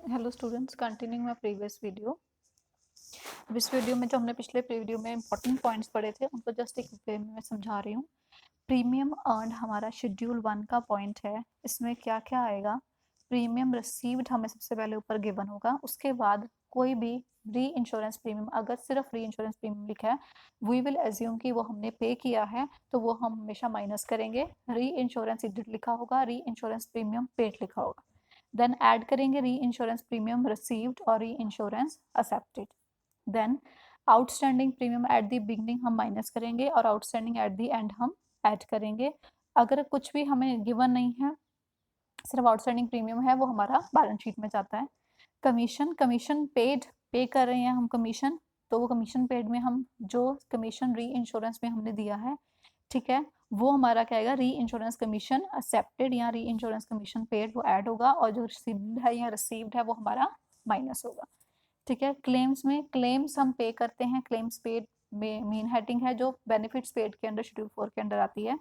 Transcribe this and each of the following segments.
Hello students, continuing my previous video. अब इस video में जो हमने पिछले वीडियो में इंपॉर्टेंट पॉइंट्स पढ़े थे उनको जस्ट एक वे में मैं समझा रही हूँ। प्रीमियम अर्न हमारा शेड्यूल 1 का पॉइंट है। इसमें क्या क्या आएगा? प्रीमियम रिसीव्ड हमें सबसे पहले ऊपर गिवन होगा, उसके बाद कोई भी री इंश्योरेंस प्रीमियम, अगर सिर्फ री इंश्योरेंस प्रीमियम लिखा है वी विल एज्यूम कि वो हमने पे किया है, तो वो हम हमेशा माइनस करेंगे। री इंश्योरेंस इडिट लिखा होगा, री इंश्योरेंस प्रीमियम पेड लिखा होगा, देन ऐड करेंगे री इंश्योरेंस प्रीमियम रिसीव्ड और reinsurance accepted. Then outstanding premium at the beginning हम माइनस करेंगे और आउटस्टैंडिंग एट द एंड हम ऐड करेंगे। अगर कुछ भी हमें गिवन नहीं है, सिर्फ आउटस्टैंडिंग प्रीमियम है, वो हमारा बैलेंस शीट में जाता है। कमीशन, कमीशन पेड, पे कर रहे हैं हम कमीशन, तो वो कमीशन पेड में हम जो कमीशन री इंश्योरेंस में हमने दिया है, ठीक है, वो हमारा क्या आएगा? री इंश्योरेंस कमीशन एक्सेप्टेड या री इंश्योरेंस कमीशन पेड वो ऐड होगा, और जो रिसीव्ड है या रिसीव्ड है वो हमारा माइनस होगा। ठीक है। क्लेम्स में क्लेम्स हम पे करते हैं, क्लेम्स पेड में मेन हेडिंग है जो बेनिफिट्स पेड के अंडर शेड्यूल 4 के अंडर आती है।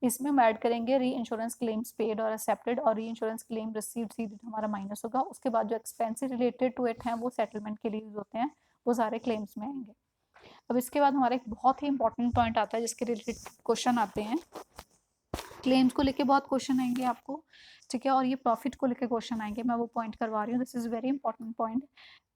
इसमें हम ऐड करेंगे री इंश्योरेंस क्लेम्स पेड और एक्सेप्टेड, और री इंश्योरेंस क्लेम रिसीव्ड सीधे हमारा माइनस होगा। उसके बाद जो एक्सपेंसेस रिलेटेड टू इट हैं वो सेटलमेंट के लिए यूज होते हैं, वो सारे क्लेम्स में आएंगे। अब इसके बाद हमारा एक बहुत ही इंपॉर्टेंट पॉइंट आता है जिसके रिलेटेड क्वेश्चन आते हैं। क्लेम्स को लेके बहुत क्वेश्चन आएंगे आपको, ठीक है, और ये प्रॉफिट को लेके क्वेश्चन आएंगे, मैं वो पॉइंट करवा रही हूँ। This is very important point.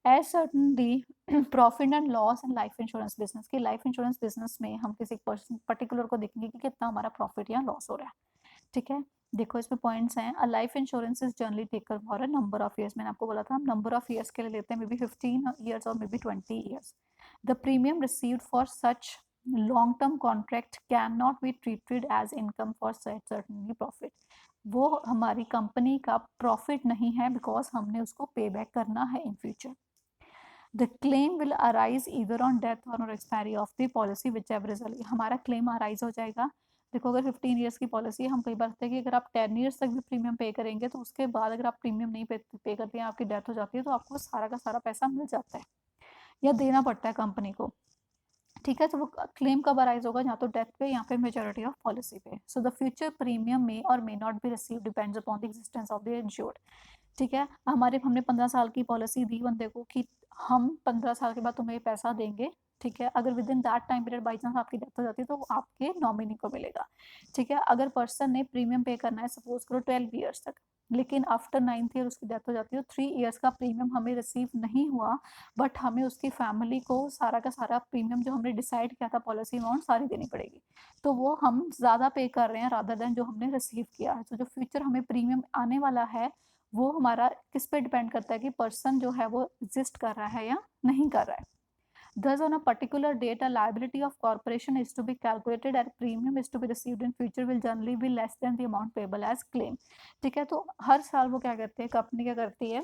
Ascertain the profit and loss in life insurance business, की लाइफ इंश्योरेंस बिजनेस में हम किसी पर्टिकुलर को देखेंगे कि कितना हमारा प्रॉफिट या लॉस हो रहा है। ठीक है, देखो इसमें पॉइंट्स हैं। A life insurance is generally taken for a number of years, मैंने आपको बोला था हम नंबर ऑफ ईयर्स के लिए लेते हैं, मे बी 15 ईयर्स और may be 20 years. The premium received for such long term contract can not be treated as income for certainly profit, वो हमारी कंपनी का प्रॉफिट नहीं है बिकॉज हमने उसको पे बैक करना है in future. The claim will arise either on death और expiry of the policy whichever result, हमारा क्लेम अराइज हो जाएगा। देखो अगर 15 ईयर्स की पॉलिसी है, हम कई बार कहते हैं कि अगर आप 10 ईयर्स तक भी प्रीमियम पे करेंगे तो उसके बाद अगर आप प्रीमियम नहीं पे करते हैं, आपकी डेथ हो जाती है, तो आपको सारा का सारा पैसा मिल जाता है या देना पड़ता है कंपनी को। ठीक है, तो वो क्लेम कब अराइज होगा? यहाँ तो डेथ पे, यहाँ पे मेजोरिटी ऑफ पॉलिसी पे। सो द फ्यूचर प्रीमियम में और may not be receive depends upon the existence of the insured. ठीक है, हमने 15 साल की पॉलिसी दी बंदे को कि हम 15 साल के बाद तुम्हें पैसा देंगे। ठीक है, अगर with in that time period by chance आपकी डेथ हो जाती है तो वो आपके नॉमिनी को मिलेगा। ठीक है, अगर पर्सन ने प्रीमियम पे करना है सपोज करो 12 ईयर्स तक, लेकिन आफ्टर 9th ईयर उसकी डेथ हो जाती है, 3 ईयर्स का प्रीमियम हमें रिसीव नहीं हुआ, बट हमें उसकी फैमिली को सारा का सारा प्रीमियम जो हमने डिसाइड किया था पॉलिसी अमाउंट सारी देनी पड़ेगी, तो वो हम ज़्यादा पे कर रहे हैं रादर देन जो हमने रिसीव किया है। तो जो फ्यूचर हमें प्रीमियम आने वाला है वो हमारा किस पे डिपेंड करता है कि पर्सन जो है वो एग्जिस्ट कर रहा है या नहीं कर रहा है। Thus, on a particular date, a liability of corporation is to be calculated and premium is to be received in future will generally be less than the amount payable as claim। ठीक है, तो हर साल वो क्या करते हैं, company क्या करती है,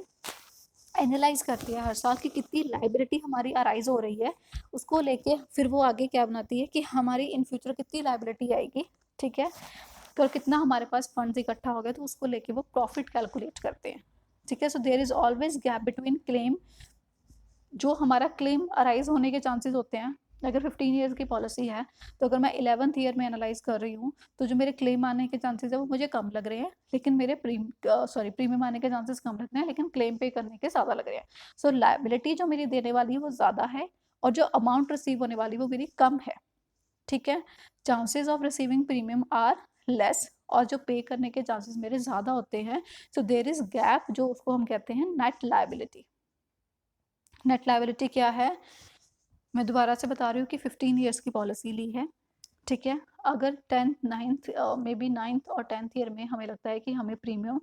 एनालाइज करती है हर साल की कितनी लाइबिलिटी हमारी अराइज हो रही है, उसको लेके फिर वो आगे क्या बनाती है कि हमारी इन फ्यूचर कितनी लाइबिलिटी आएगी। ठीक है, तो कितना हमारे पास फंड्स इकट्ठा हो गया, तो उसको लेके वो प्रॉफिट कैलकुलेट करते हैं। ठीक है, so there is always gap between claim, जो हमारा क्लेम अराइज होने के चांसेस होते हैं। अगर 15 ईयर्स की पॉलिसी है तो अगर मैं 11th ईयर में एनालाइज कर रही हूँ तो जो मेरे क्लेम आने के चांसेस है वो मुझे कम लग रहे हैं, लेकिन मेरे प्रीमियम आने के चांसेस कम लग रहे हैं, लेकिन क्लेम पे करने के ज़्यादा लग रहे हैं। सो लाइबिलिटी जो मेरी देने वाली है वो ज़्यादा है और जो अमाउंट रिसीव होने वाली वो मेरी कम है। ठीक है, chances of receiving premium are less और जो पे करने के चांसेस मेरे ज़्यादा होते हैं। सो देर इज गैप, जो उसको हम कहते हैं नेट लाइबिलिटी। नेट लाइबिलिटी क्या है? मैं दोबारा से बता रही हूँ कि 15 ईयर्स की पॉलिसी ली है। ठीक है, अगर 10th 9th may be 9th और 10th ईयर में हमें लगता है कि हमें प्रीमियम,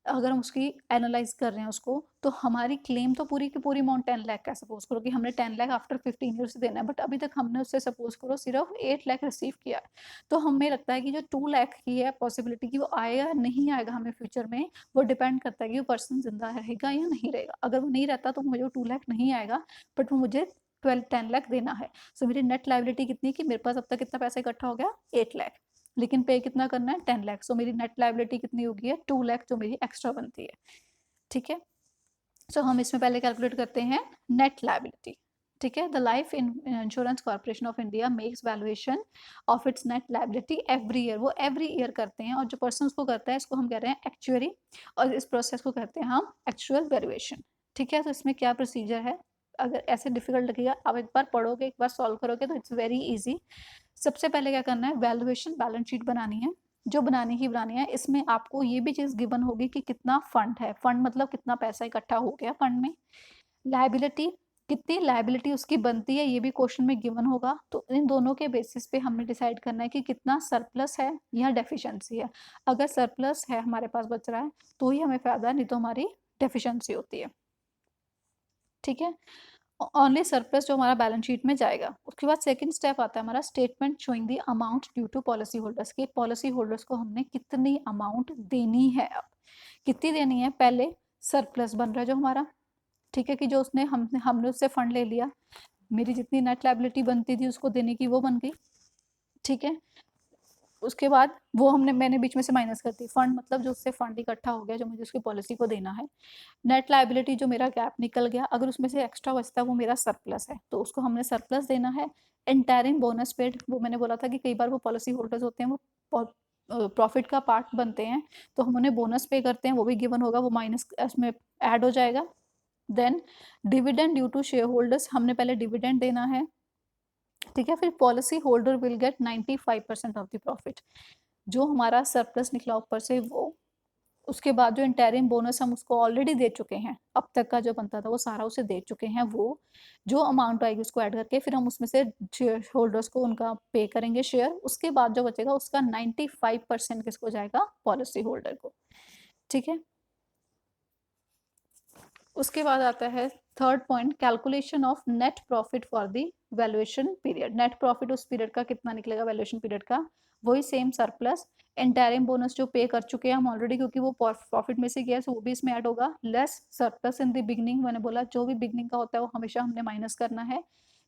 अगर हम उसकी एनालाइज कर रहे हैं उसको, तो हमारी क्लेम तो पूरी की पूरी अमाउंट 10 लाख का, सपोज करो कि हमने 10 लाख आफ्टर 15 ईयर्स से देना है, बट अभी तक हमने उससे सपोज करो सिर्फ 8 लाख रिसीव किया है। तो हमें लगता है कि जो 2 लाख की है पॉसिबिलिटी कि वो आएगा नहीं आएगा हमें फ्यूचर में, वो डिपेंड करता है कि वो पर्सन जिंदा रहेगा या नहीं रहेगा। अगर वो नहीं रहता तो मुझे वो 2 लाख नहीं आएगा, बट वो मुझे 10 लाख देना है। सो मेरी नेट लाइबिलिटी कितनी, कि मेरे पास अब तक कितना पैसा इकट्ठा हो गया 8 लाख, लेकिन पे कितना करना है 10 लाख। सो मेरी नेट लाइबिलिटी कितनी होगी है 2 लाख जो मेरी एक्स्ट्रा बनती है। ठीक है, सो हम इसमें पहले कैलकुलेट करते हैं नेट लाइबिलिटी। ठीक है। The life insurance corporation of India makes valuation of its net liability every year, वो एवरी ईयर करते हैं, और जो पर्सन उसको करता है इसको हम कह रहे हैं एक्चुअरी, और इस प्रोसेस को कहते हैं हम एक्चुअल वैल्यूएशन। ठीक है, तो इसमें क्या प्रोसीजर है, अगर ऐसे डिफिकल्ट लगेगा आप एक बार पढ़ोगे, एक बार सॉल्व करोगे तो इट्स वेरी इजी। सबसे पहले क्या करना है, वैल्यूएशन बैलेंस शीट बनानी है, जो बनानी ही बनानी है। इसमें आपको ये भी चीज़ गिवन होगी कि कितना फंड है, फंड मतलब कितना पैसा इकट्ठा हो गया फंड में। लायबिलिटी, कितनी लायबिलिटी उसकी बनती है, ये भी क्वेश्चन में गिवन होगा। तो इन दोनों के बेसिस पे हमें डिसाइड करना है कि कितना सरप्लस है या डेफिशिएंसी है। अगर सरप्लस है हमारे पास बच रहा है तो ही हमें फायदा, नहीं तो हमारी डेफिशिएंसी होती है। ठीक है, ओनली सरप्लस जो हमारा बैलेंस शीट में जाएगा। उसके बाद सेकंड स्टेप आता है हमारा statement showing the amount due to policy holders, के पॉलिसी होल्डर्स को हमने कितनी अमाउंट देनी है। अब कितनी देनी है, पहले सरप्लस बन रहा है जो हमारा, ठीक है, कि जो उसने हमने उससे फंड ले लिया, मेरी जितनी नेट लायबिलिटी बनती थी उसको देने की वो बन गई। ठीक है, उसके बाद वो मैंने बीच में से माइनस कर दी, फंड मतलब जो उससे फंड इकट्ठा हो गया जो मुझे उसकी पॉलिसी को देना है। नेट लायबिलिटी जो मेरा गैप निकल गया, अगर उसमें से एक्स्ट्रा बचता है वो मेरा सरप्लस है, तो उसको हमने सरप्लस देना है। इंटरिम बोनस पेड, वो मैंने बोला था कि कई बार वो पॉलिसी होल्डर्स होते हैं वो प्रॉफिट का पार्ट बनते हैं, तो हम उन्हें बोनस पे करते हैं, वो भी गिवन होगा, वो माइनस उसमें ऐड हो जाएगा। Then dividend due to share holders, हमने पहले डिविडेंड देना है। ठीक है, फिर policy holder will get 95% of the profit, जो हमारा सरप्लस निकला ऊपर से वो। उसके बाद जो इंटरिम बोनस हम उसको ऑलरेडी दे चुके हैं, अब तक का जो बनता था वो सारा उसे दे चुके हैं, वो जो अमाउंट आएगी उसको ऐड करके फिर हम उसमें से शेयर होल्डर्स को उनका पे करेंगे शेयर। उसके बाद जो बचेगा उसका 95% किसको जाएगा, पॉलिसी होल्डर को। ठीक है, उसके बाद आता है third point, calculation of net profit for the valuation period. Net profit उस पीरियड का कितना निकलेगा वैल्यूएशन पीरियड का, वही सेम सरप्लस। इंटरिम बोनस जो पे कर चुके हैं हम ऑलरेडी, क्योंकि वो प्रॉफिट में से गया तो वो भी इसमें ऐड होगा, less surplus in the beginning, मैंने बोला जो भी बिगनिंग का होता है वो हमेशा हमने माइनस करना है।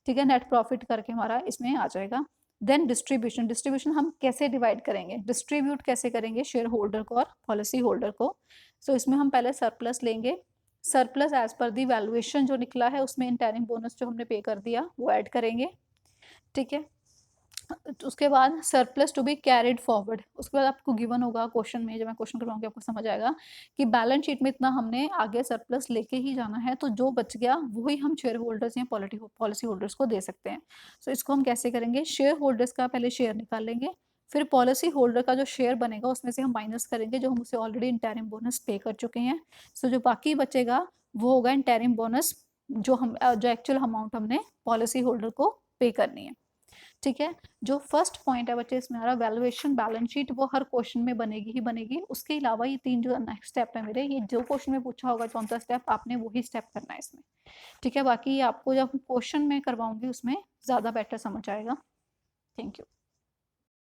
ठीक है, नेट प्रॉफिट करके हमारा इसमें आ जाएगा। देन डिस्ट्रीब्यूशन, डिस्ट्रीब्यूशन हम कैसे डिवाइड करेंगे, डिस्ट्रीब्यूट कैसे करेंगे शेयर होल्डर को और पॉलिसी होल्डर को। सो इसमें हम पहले सरप्लस लेंगे, सरप्लस एज पर दी वैल्यूएशन जो निकला है उसमें इंटरिम बोनस जो हमने पे कर दिया वो ऐड करेंगे। ठीक है, उसके बाद surplus to be carried forward, उसके बाद आपको गिवन होगा क्वेश्चन में, जब मैं क्वेश्चन करवाऊंगी आपको समझ आएगा कि बैलेंस शीट में इतना हमने आगे सरप्लस लेके ही जाना है, तो जो बच गया वही हम शेयर होल्डर्स या पॉलिसी होल्डर्स को दे सकते हैं। सो इसको हम कैसे करेंगे, शेयर होल्डर्स का पहले शेयर निकाल लेंगे, फिर पॉलिसी होल्डर का जो शेयर बनेगा उसमें से हम माइनस करेंगे जो हम उसे ऑलरेडी इंटरिम बोनस पे कर चुके हैं। सो जो बाकी बचेगा वो होगा इंटरिम बोनस, जो एक्चुअल अमाउंट हमने पॉलिसी होल्डर को पे करनी है। ठीक है, जो फर्स्ट पॉइंट है बच्चे इसमें आ रहा वैल्यूएशन बैलेंस शीट, वो हर क्वेश्चन में बनेगी ही बनेगी। उसके अलावा ये तीन जो नेक्स्ट स्टेप है मेरे, ये जो क्वेश्चन में पूछा होगा कौन सा स्टेप, आपने वही स्टेप करना है इसमें। ठीक है, बाकी आपको जब क्वेश्चन में करवाऊंगी उसमें ज़्यादा बेटर समझ आएगा। Thank you.